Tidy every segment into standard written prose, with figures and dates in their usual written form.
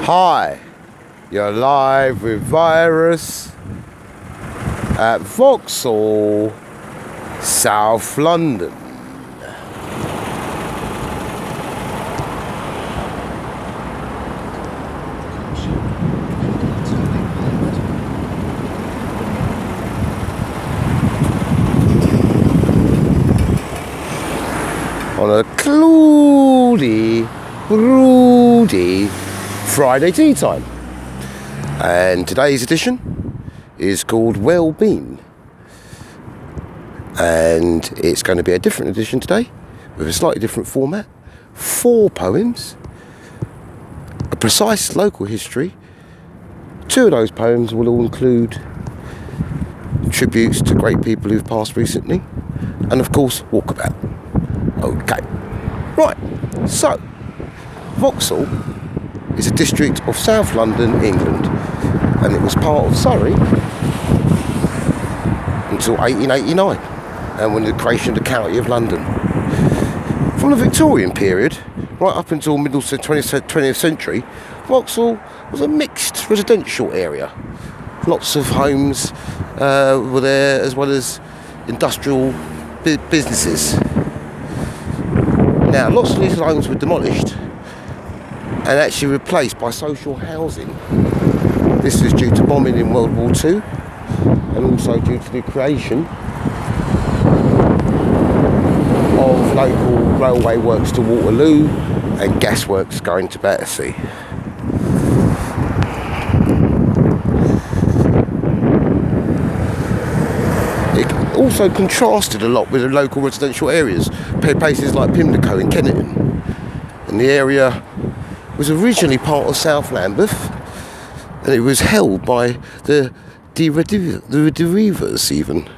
Hi, you're live with Virus at Vauxhall, South London. On a cloudy, broody Friday tea time. And today's edition is called Wellbeing. And it's going to be a different edition today with a slightly different format. 4 poems, a precise local history. 2 of those poems will all include tributes to great people who've passed recently. And of course, walkabout. Okay, right, so Vauxhall is a district of South London, England, and it was part of Surrey until 1889, and when the creation of the County of London. From the Victorian period, right up until middle 20th century, Vauxhall was a mixed residential area. Lots of homes were there, as well as industrial businesses. Now, lots of these homes were demolished and actually replaced by social housing. This was due to bombing in World War II and also due to the creation of local railway works to Waterloo and gas works going to Battersea. Also contrasted a lot with the local residential areas, places like Pimlico in Kennington. And the area was originally part of South Lambeth, and it was held by the De Rivers, even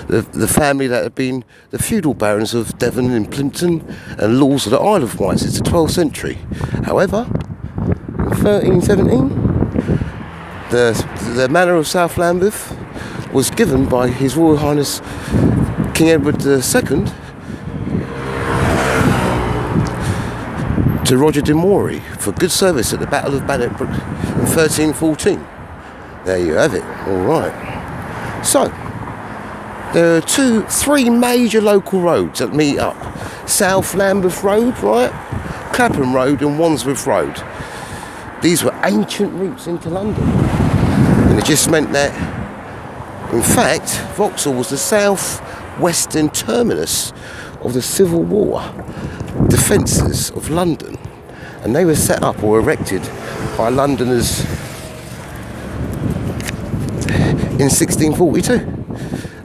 the family that had been the feudal barons of Devon and Plimpton and lords of the Isle of Wight since the 12th century. However, in 1317, the manor of South Lambeth was given by His Royal Highness King Edward II to Roger de Moray for good service at the Battle of Bannockburn in 1314. There you have it. All right. So there are 3 major local roads that meet up: South Lambeth Road, right, Clapham Road, and Wandsworth Road. These were ancient routes into London, and it just meant that, in fact, Vauxhall was the south-western terminus of the Civil War defences of London, and they were set up or erected by Londoners in 1642,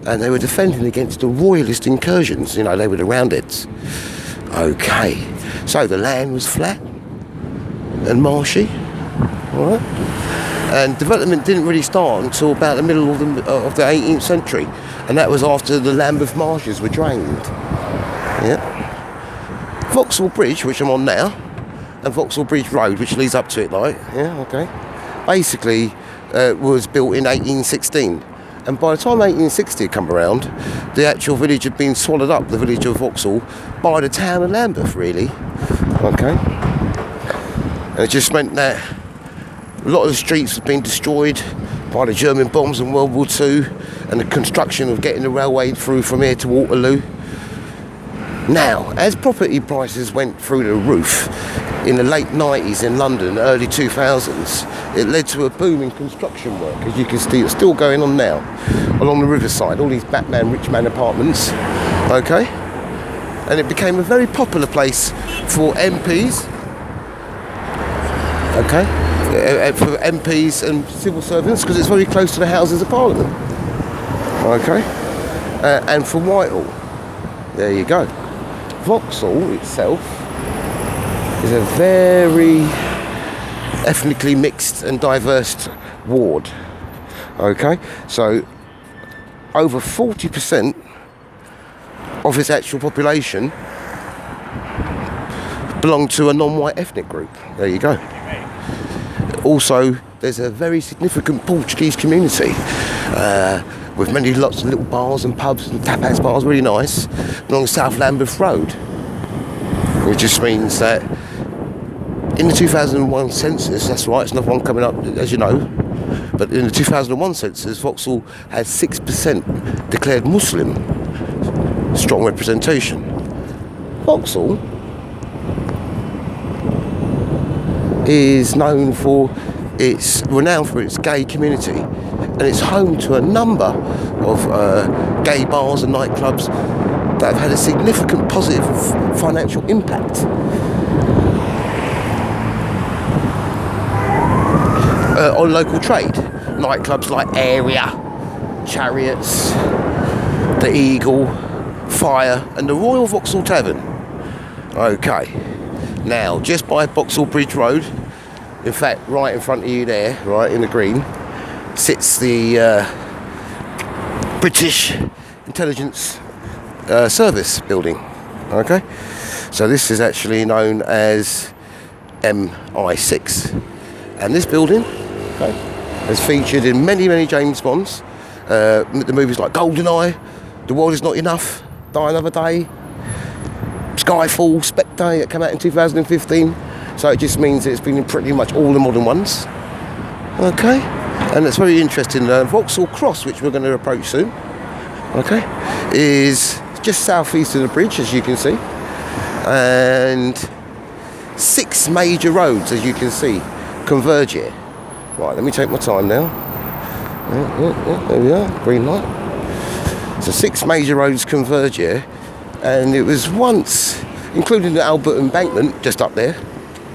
and they were defending against the royalist incursions. You know, they were the Roundheads. Okay, so the land was flat and marshy, all right? And development didn't really start until about the middle of the 18th century, and that was after the Lambeth marshes were drained. Yeah. Vauxhall Bridge, which I'm on now, and Vauxhall Bridge Road, which leads up to it, like, yeah, okay, basically was built in 1816. And by the time 1860 had come around, the actual village had been swallowed up, the village of Vauxhall, by the town of Lambeth, really. Okay. And it just meant that a lot of the streets had been destroyed by the German bombs in World War II and the construction of getting the railway through from here to Waterloo. Now, as property prices went through the roof in the late 90s in London, early 2000s, it led to a boom in construction work, as you can see. It's still going on now along the riverside, all these Batman rich man apartments, okay? And it became a very popular place for MPs, okay? For MPs and civil servants, because it's very close to the Houses of Parliament. Okay? And for Whitehall. There you go. Vauxhall itself is a very ethnically mixed and diverse ward. Okay? So over 40% of its actual population belong to a non-white ethnic group. There you go. Also, there's a very significant Portuguese community with lots of little bars and pubs and tapas bars, really nice, along South Lambeth Road. It just means that In the 2001 census, that's right, it's another one coming up, as you know, but in the 2001 census, Vauxhall had 6% declared Muslim. Strong representation. Vauxhall is known for it's renowned for its gay community, and it's home to a number of gay bars and nightclubs that have had a significant positive financial impact on local trade. Nightclubs like Area, Chariots, the Eagle, Fire, and the Royal Vauxhall Tavern. Okay, now just by Vauxhall Bridge Road, in fact right in front of you there, right in the green, sits the British Intelligence Service building. Okay, so this is actually known as MI6, and this building, okay, has featured in many James Bonds, the movies like GoldenEye, The World Is Not Enough, Die Another Day, Skyfall, Spectre, that came out in 2015. So it just means that it's been in pretty much all the modern ones. Okay, and it's very interesting. Vauxhall Cross, which we're going to approach soon, okay, is just southeast of the bridge, as you can see, and 6 major roads, as you can see, converge here. Right, let me take my time now. There we are, green light. So 6 major roads converge here, and it was once, including the Albert Embankment just up there,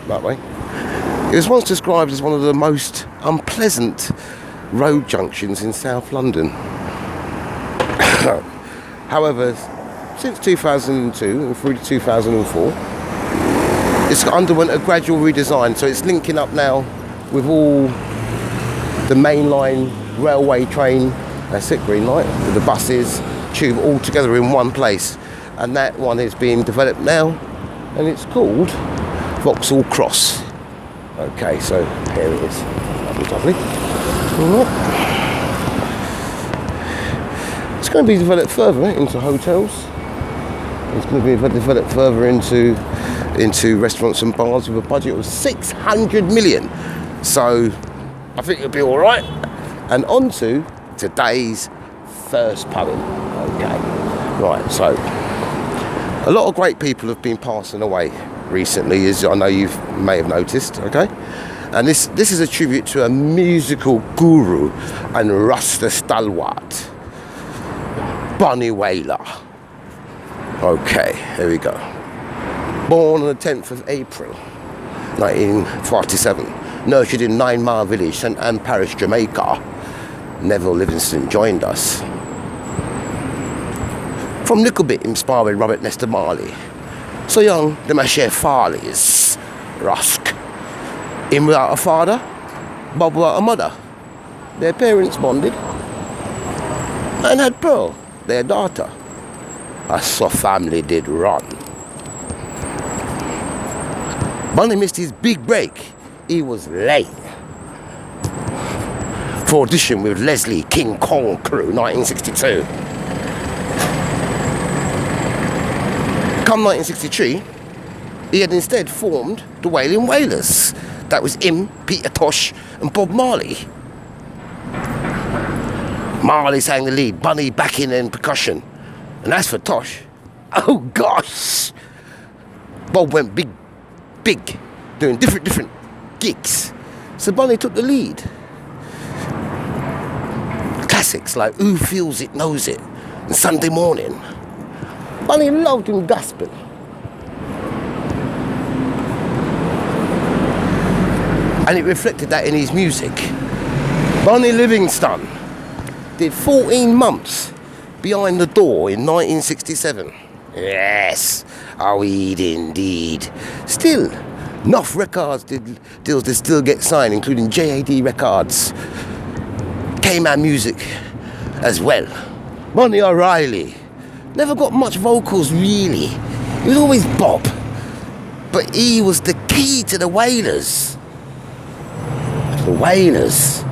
that way, it was once described as one of the most unpleasant road junctions in South London. However, since 2002 and through to 2004, it's underwent a gradual redesign, so it's linking up now with all the mainline railway train, that's it, green light, with the buses, tube, all together in one place. And that one is being developed now, and it's called Vauxhall Cross. Okay, so here it is. Lovely. All right. It's going to be developed further into hotels. It's going to be developed further into restaurants and bars with a budget of 600 million. So I think it'll be all right. And on to today's first poem. Okay, right, so a lot of great people have been passing away recently, as I know you may have noticed, okay? And this is a tribute to a musical guru and Rasta stalwart, Bunny Wailer. Okay, here we go. Born on the 10th of April, 1947, nurtured in 9 Mile Village, St Anne Parish, Jamaica, Neville Livingston joined us. From little bit inspired Robert Nesta Marley. So young, them a share Farley's, Rusk. Him without a father, Bob without a mother. Their parents bonded and had Pearl, their daughter. A soft family did run. Bunny missed his big break. He was late for audition with Leslie King Kong Crew, 1962. Come 1963, he had instead formed the Wailing Wailers. That was him, Peter Tosh, and Bob Marley. Marley sang the lead, Bunny backing and percussion. And as for Tosh, oh gosh, Bob went big, doing different gigs. So Bunny took the lead. Classics like Who Feels It Knows It and Sunday Morning. Bunny loved him gospel. And it reflected that in his music. Bunny Livingston did 14 months behind the door in 1967. Yes, oh he'd indeed. Still, enough records deals to still get signed, including JAD Records, K-Man Music as well. Bunny O'Reilly never got much vocals really. He was always Bob, but he was the key to the Wailers. The Wailers,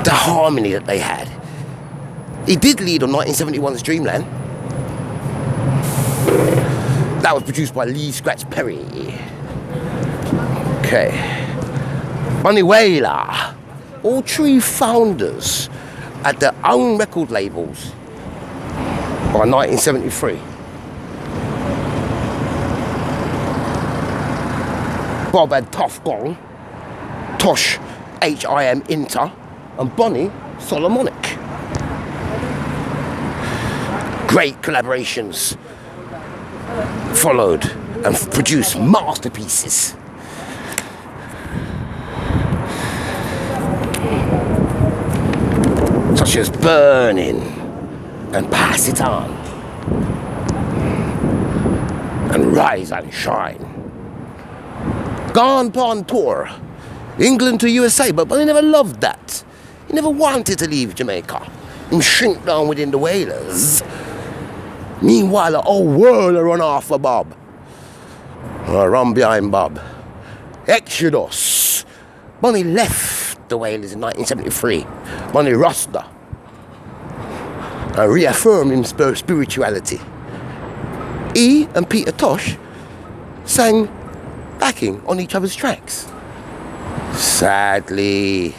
the harmony that they had. He did lead on 1971's Dreamland. That was produced by Lee Scratch Perry. Okay. Manuela. All three founders had their own record labels by 1973. Bob had Tough Gong, Tosh HIM Inter, and Bonnie Solomonic. Great collaborations followed and produced masterpieces. Such as Burning and Pass It On and Rise and Shine. Gone on tour, England to USA, but he never loved that. He never wanted to leave Jamaica and shrink down within the Wailers. Meanwhile, the whole world run off for Bob. Run behind Bob. Exodus. Bonnie left the Wailers in 1973. Bonnie Rasta. And reaffirmed in spirituality. He and Peter Tosh sang backing on each other's tracks. Sadly,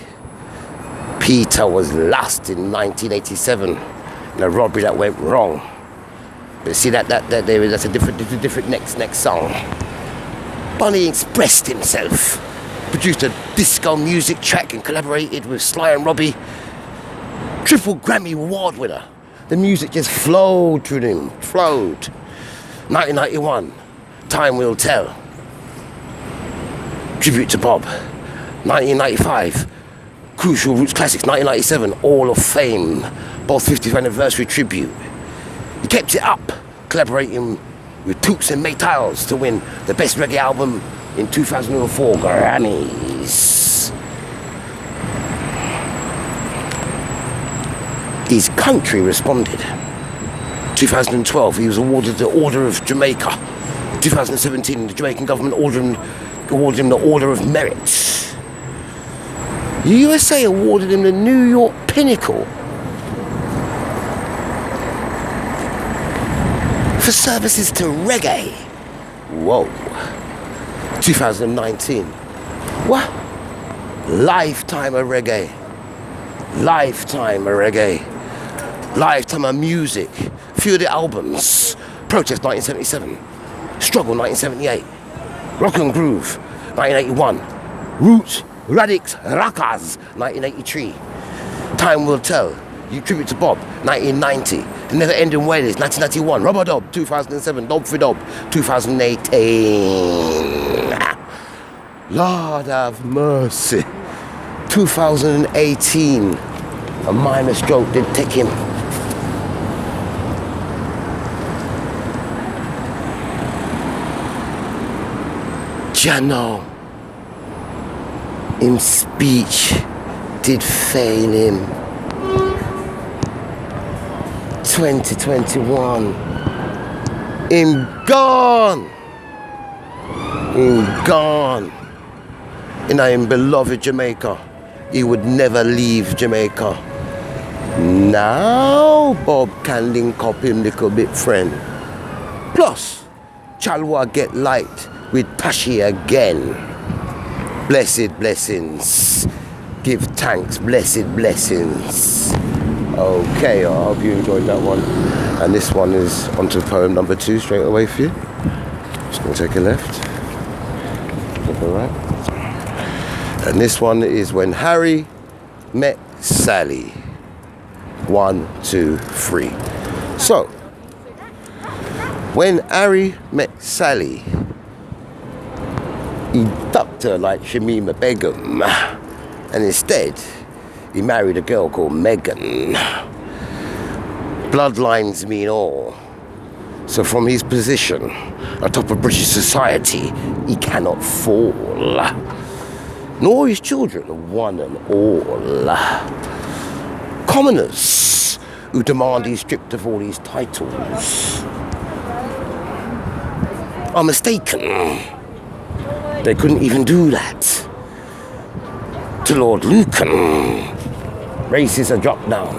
Peter was lost in 1987 in a robbery that went wrong. But see that's a different next song. Bonnie expressed himself, produced a disco music track and collaborated with Sly and Robbie. Triple Grammy Award winner. The music just flowed through him, flowed. 1991, Time Will Tell. Tribute to Bob. 1995, Crucial Roots Classics. 1997, Hall of Fame, both 50th anniversary tribute. He kept it up, collaborating with Toots and Maytals to win the Best Reggae Album in 2004 Grammys. His country responded. 2012, he was awarded the Order of Jamaica. 2017, the Jamaican government awarded him the Order of Merit. The USA awarded him the New York Pinnacle for services to reggae. Whoa. 2019. What? Lifetime of reggae. Lifetime of reggae. Lifetime of music. Few of the albums. Protest 1977. Struggle 1978. Rock and Groove 1981. Roots, Radix, Rakas 1983. Time Will Tell. You tribute to Bob 1990. The Never Ending Wailers 1991. Rubber Dub 2007. Dob for Dob 2018. Lord have mercy. 2018. A minor stroke did take him. Jano, in speech, did fail him. 2021, him gone. Him gone. In our beloved Jamaica, he would never leave Jamaica. Now Bob can link up him little bit friend. Plus, Chalwa get light with Tashi again. Blessed blessings. Give thanks, blessed blessings. Okay, I hope you enjoyed that one. And this one is onto poem number 2 straight away for you. Just gonna take a left. Take a right. And this one is When Harry Met Sally. 1, 2, 3. So, when Harry met Sally, he ducked her like Shamima Begum, and instead he married a girl called Megan. Bloodlines mean all. So from his position atop of British society, he cannot fall. Nor his children, one and all. Commoners who demand he's stripped of all his titles are mistaken. They couldn't even do that to Lord Lucan. Races are dropped down.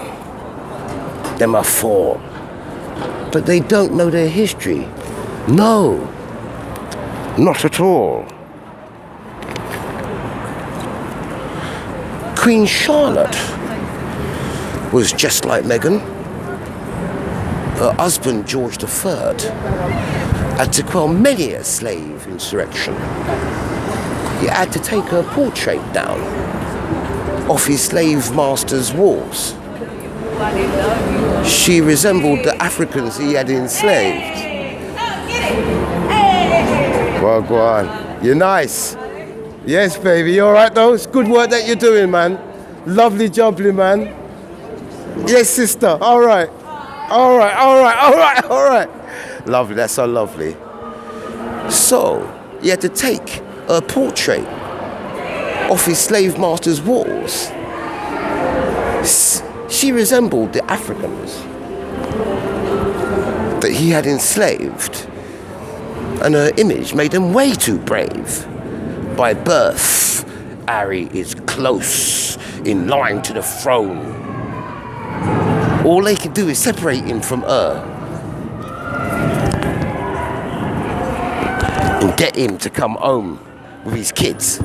Them are fall. But they don't know their history. No, not at all. Queen Charlotte was just like Meghan. Her husband, George III, had to quell many a slave insurrection. He had to take her portrait down off his slave master's walls. She resembled the Africans he had enslaved. Well, go on. You're nice. Yes, baby. You all right, though? It's good work that you're doing, man. Lovely jubbly, man. Yes, sister. All right. All right, all right, all right, all right. Lovely. That's so lovely. So, he had to take her portrait off his slave master's walls. She resembled the Africans that he had enslaved, and her image made him way too brave. By birth, Harry is close in line to the throne. All they could do is separate him from her and get him to come home with his kids.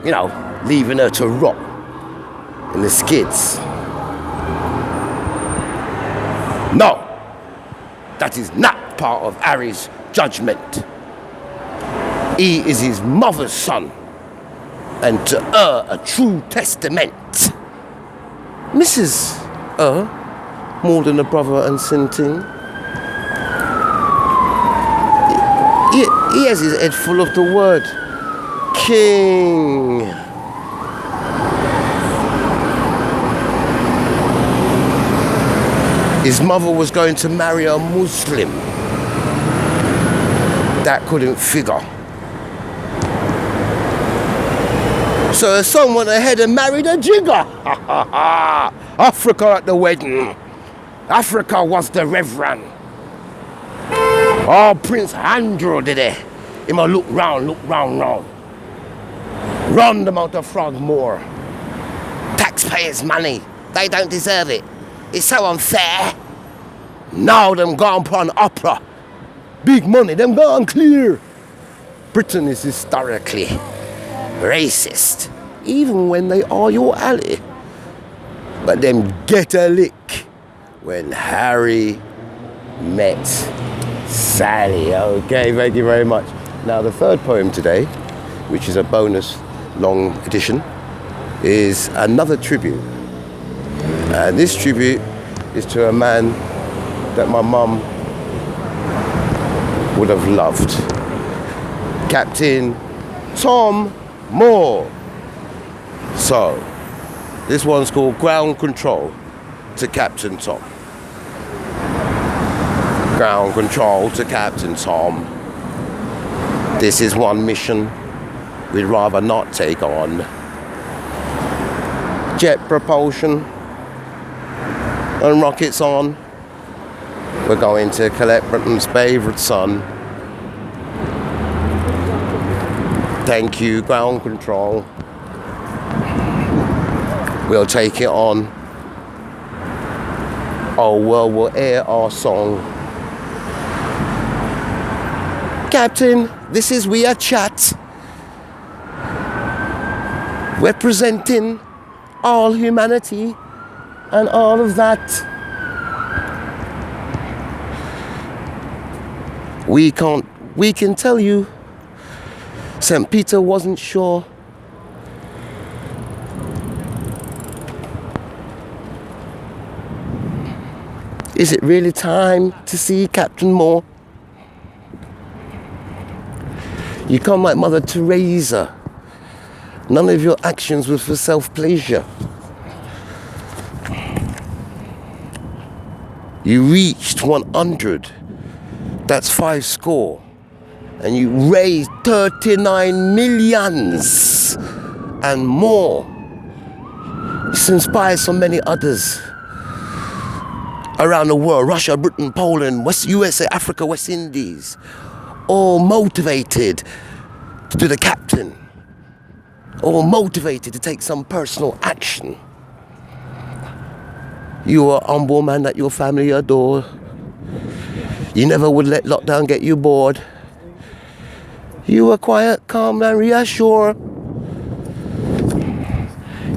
You know, leaving her to rot in the skids. No, that is not part of Harry's judgment. He is his mother's son, and to her a true testament. Mrs. More than a brother and sinting. He has his head full of the word king. His mother was going to marry a Muslim. That couldn't figure. So her son went ahead and married a jigger. Africa at the wedding. Africa was the reverend. Oh, Prince Andrew did it. He must look round, round. Run them out of Frogmore. Taxpayers' money. They don't deserve it. It's so unfair. Now them gone upon opera. Big money, them gone clear. Britain is historically racist, even when they are your ally. But them get a lick when Harry met Sally. Okay, thank you very much. Now the third poem today, which is a bonus long edition, is another tribute. And this tribute is to a man that my mum would have loved. Captain Tom Moore. So, this one's called Ground Control to Captain Tom. Ground Control to Captain Tom. This is one mission we'd rather not take on. Jet propulsion and rockets on. We're going to collect Britain's favourite son. Thank you, Ground Control. We'll take it on. Oh, well, we'll air our song. Captain, this is We Are Chat. Representing all humanity and all of that. We can tell you St. Peter wasn't sure. Is it really time to see Captain Moore? You come like Mother Teresa. None of your actions were for self-pleasure. You reached 100. That's 5 score. And you raised 39 millions and more. This inspires so many others around the world. Russia, Britain, Poland, USA, Africa, West Indies. All motivated to do the captain. All motivated to take some personal action. You are a humble man that your family adore. You never would let lockdown get you bored. You were quiet, calm and reassured.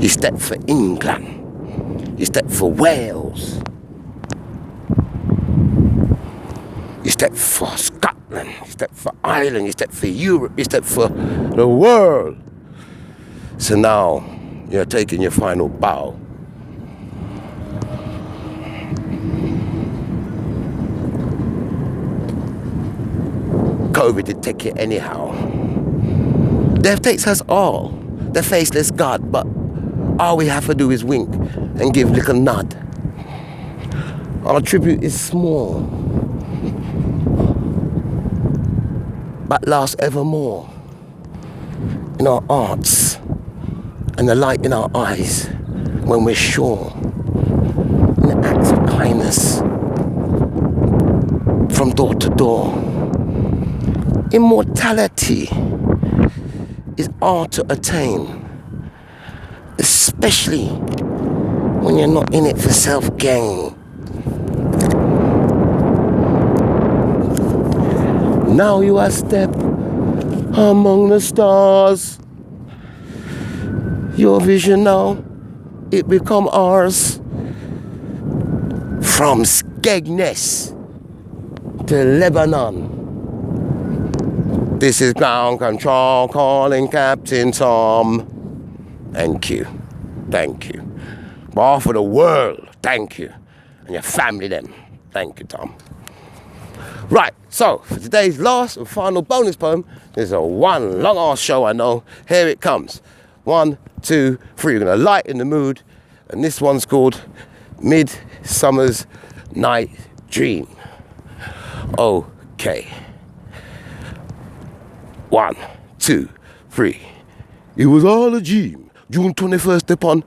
You step for England. You step for Wales. You step for Scotland. You step for Ireland. You step for Europe. You step for the world. So now you're taking your final bow. COVID did take it anyhow. Death takes us all. The faceless God, but all we have to do is wink and give a little nod. Our tribute is small, but lasts evermore in our hearts and the light in our eyes when we're sure in the acts of kindness from door to door. Immortality is hard to attain, especially when you're not in it for self-gain. Now you are step among the stars. Your vision now, it become ours. From Skegness to Lebanon. This is ground control calling Captain Tom. Thank you. Thank you. Bar for the world. Thank you. And your family then. Thank you, Tom. Right, so for today's last and final bonus poem, there's a one long ass show, I know. Here it comes. 1, 2, 3. We're going to lighten the mood. And this one's called Midsummer's Night Dream. Okay. 1, 2, 3. It was all a dream. June 21st upon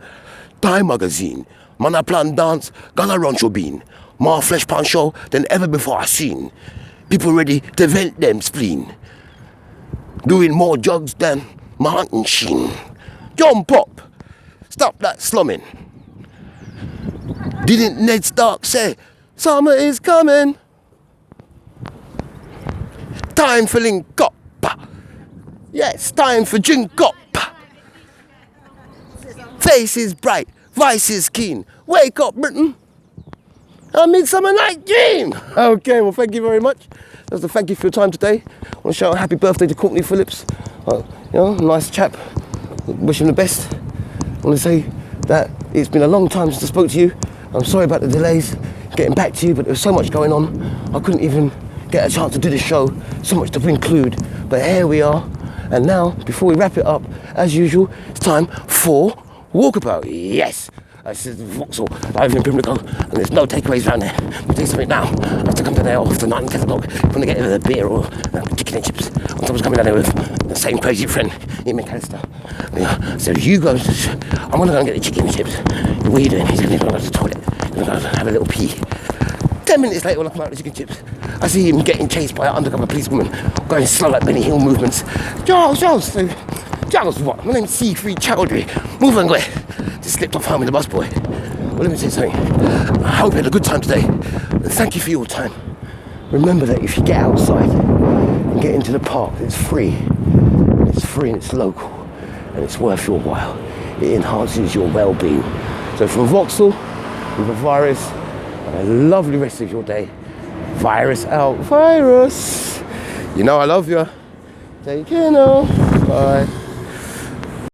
Time magazine. Man a plan dance, gonna run show bean. More flesh pan show than ever before I seen. People ready to vent them spleen. Doing more drugs than mountain sheen. Jump up. Stop that slumming. Didn't Ned Stark say, summer is coming? Time for link up. Yes, time for drink up. Face is bright, vice is keen. Wake up, Britain. A midsummer night dream. Okay, well, thank you very much. That's a thank you for your time today. I want to shout a happy birthday to Courtney Phillips. Nice chap. Wish him the best. I want to say that it's been a long time since I spoke to you. I'm sorry about the delays getting back to you, but there was so much going on. I couldn't even get a chance to do the show. So much to include. But here we are. And now, before we wrap it up, as usual, it's time for Walkabout. Yes! This is Vauxhall. I live in Pimlico, and there's no takeaways around there. We'll do something now. I have to come down there after 9 and 10 o'clock. I'm going to get either a beer or chicken and chips. And someone's coming down there with the same crazy friend, Ian McAllister. So you go, I'm going to go and get the chicken and chips. What are you doing? He's going to go to the toilet. He's going to go have a little pee. 10 minutes later, when I come out with the chicken chips, I see him getting chased by an undercover policewoman, going slow like Benny Hill movements. Charles, what? My name's C3 Chowdhury. Move and go. Just slipped off home with the busboy. Well, let me say something. I hope you had a good time today. And thank you for your time. Remember that if you get outside and get into the park, it's free. It's free and it's local. And it's worth your while. It enhances your well-being. So from Vauxhall, with a virus, a lovely rest of your day. Virus out, virus. You know I love you. Take care now. Bye.